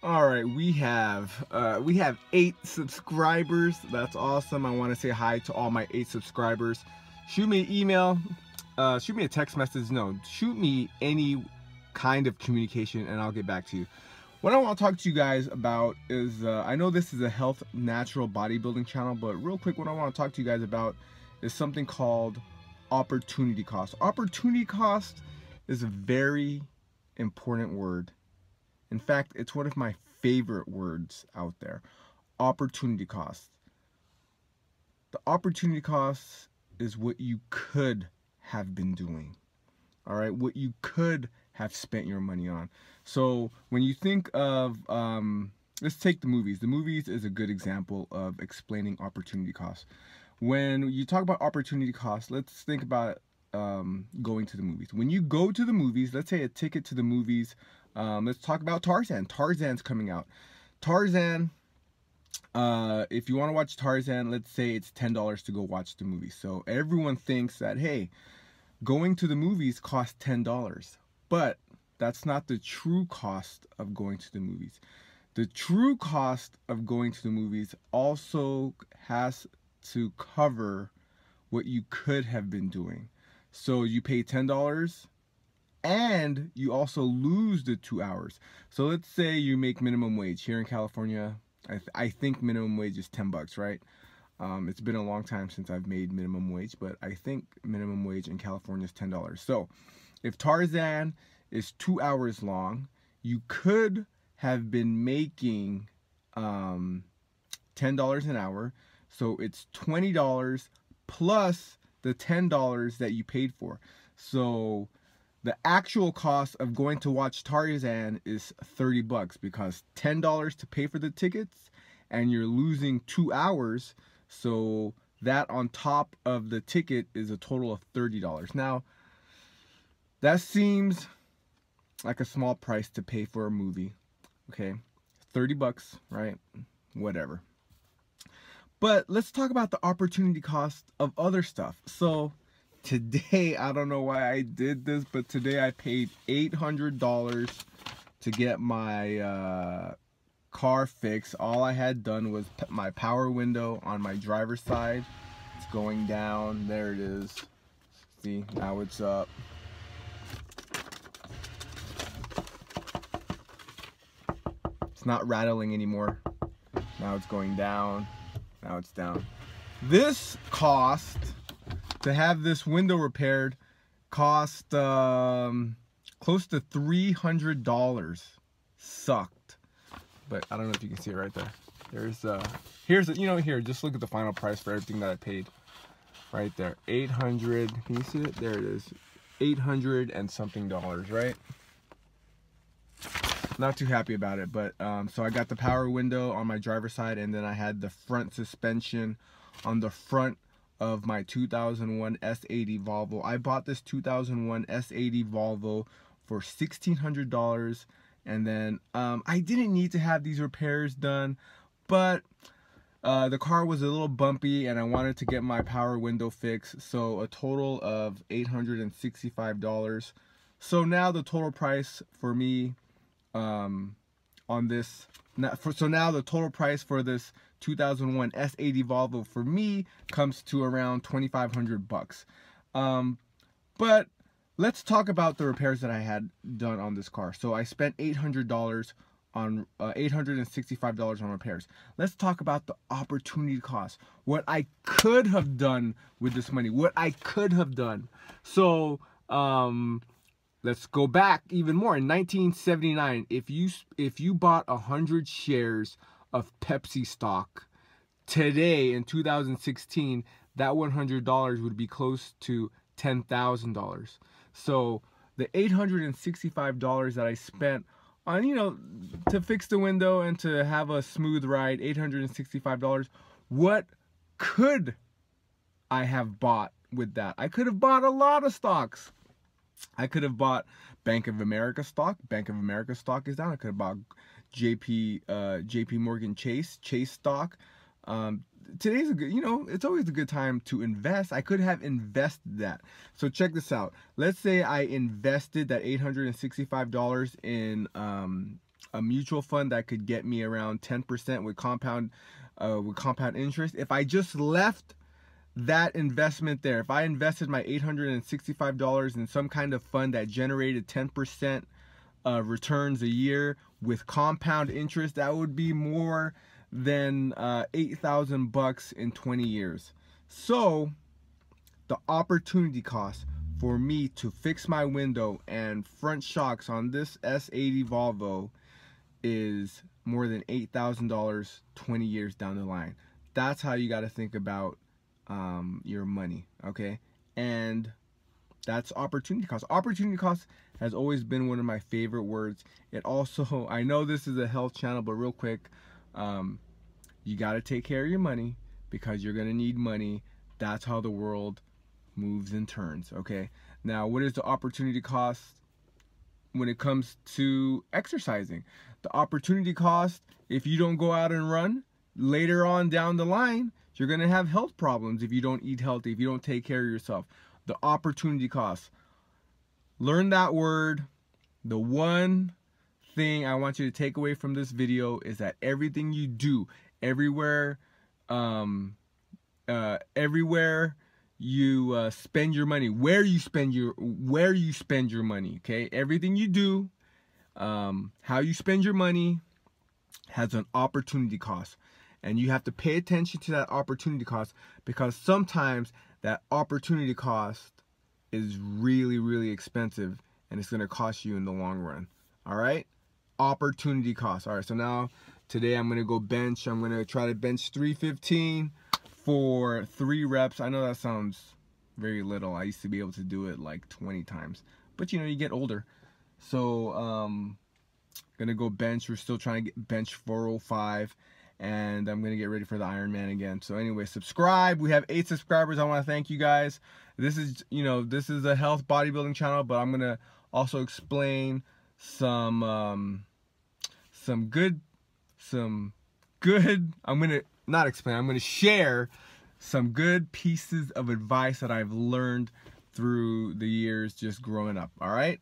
All right, we have 8 subscribers. That's awesome. I want to say hi to all my 8 subscribers. Shoot me an email, shoot me a text message. No, shoot me any kind of communication, and I'll get back to you. What I want to talk to you guys about is I know this is a health natural bodybuilding channel, but real quick, what I want to talk to you guys about is something called opportunity cost. Opportunity cost is a very important word. In fact, it's one of my favorite words out there. Opportunity cost. The opportunity cost is what you could have been doing. All right, what you could have spent your money on. So when you think of, let's take the movies. The movies is a good example of explaining opportunity cost. When you talk about opportunity cost, let's think about going to the movies. When you go to the movies, let's say a ticket to the movies, let's talk about Tarzan. Tarzan's coming out. Tarzan, if you want to watch Tarzan, let's say it's $10 to go watch the movie. So everyone thinks that, hey, going to the movies costs $10. But that's not the true cost of going to the movies. The true cost of going to the movies also has to cover what you could have been doing. So you pay $10 and you also lose the 2 hours. So let's say you make minimum wage here in California. I think minimum wage is $10, right? It's been a long time since I've made minimum wage, but I think minimum wage in California is $10. So if Tarzan is 2 hours long, you could have been making $10 an hour. So it's $20 plus the $10 that you paid for. So the actual cost of going to watch Tarzan is $30 because $10 to pay for the tickets and you're losing 2 hours. So that on top of the ticket is a total of $30. Now, that seems like a small price to pay for a movie. Okay, $30, right? Whatever. But let's talk about the opportunity cost of other stuff. So today, I don't know why I did this, but today I paid $800 to get my car fixed. All I had done was my power window on my driver's side. It's going down. There it is. See, now it's up. It's not rattling anymore. Now it's going down. Now it's down. This cost, to have this window repaired, cost close to $300. Sucked. But I don't know if you can see it right there. Here's here, just look at the final price for everything that I paid. Right there. 800. Can you see it? There it is. 800 and something dollars, right? Not too happy about it, but so I got the power window on my driver's side, and then I had the front suspension on the front of my 2001 S80 Volvo. I bought this 2001 S80 Volvo for $1,600, and then I didn't need to have these repairs done, but the car was a little bumpy and I wanted to get my power window fixed, so a total of $865. So now the total price for me on this, so now the total price for this 2001 S80 Volvo for me comes to around $2,500. But let's talk about the repairs that I had done on this car. So I spent $800 on $865 on repairs. Let's talk about the opportunity cost. What I could have done with this money. What I could have done. So let's go back even more. In 1979, if you bought 100 shares of Pepsi stock today in 2016, that $100 would be close to $10,000. So the $865 that I spent on, to fix the window and to have a smooth ride, $865, what could I have bought with that? I could have bought a lot of stocks. I could have bought Bank of America stock. Bank of America stock is down. I could have bought JP Morgan Chase stock. Today's a good, it's always a good time to invest. I could have invested that. So check this out. Let's say I invested that $865 in a mutual fund that could get me around 10% with compound interest. If I just left that investment there, if I invested my $865 in some kind of fund that generated 10% returns a year with compound interest, that would be more than $8,000 in 20 years. So the opportunity cost for me to fix my window and front shocks on this S80 Volvo is more than $8,000 20 years down the line. That's how you got to think about your money, okay? And that's opportunity cost. Opportunity cost has always been one of my favorite words. It also, I know this is a health channel, but real quick, you got to take care of your money because you're going to need money. That's how the world moves and turns, okay? Now, what is the opportunity cost when it comes to exercising? The opportunity cost, if you don't go out and run, later on down the line, you're going to have health problems if you don't eat healthy, if you don't take care of yourself. The opportunity cost. Learn that word. The one thing I want you to take away from this video is that everything you do, everywhere you spend your money, where you spend your money, okay? Everything you do, how you spend your money has an opportunity cost. And you have to pay attention to that opportunity cost, because sometimes that opportunity cost is really, really expensive and it's going to cost you in the long run. All right? Opportunity cost. All right, so now today I'm going to go bench. I'm going to try to bench 315 for 3 reps. I know that sounds very little. I used to be able to do it like 20 times. But you know, you get older. So gonna go bench. We're still trying to get bench 405. And I'm gonna get ready for the Ironman again. So anyway, subscribe. We have 8 subscribers. I want to thank you guys. This is, you know, this is a health bodybuilding channel, but I'm gonna also explain some good. I'm gonna share some good pieces of advice that I've learned through the years just growing up. All right.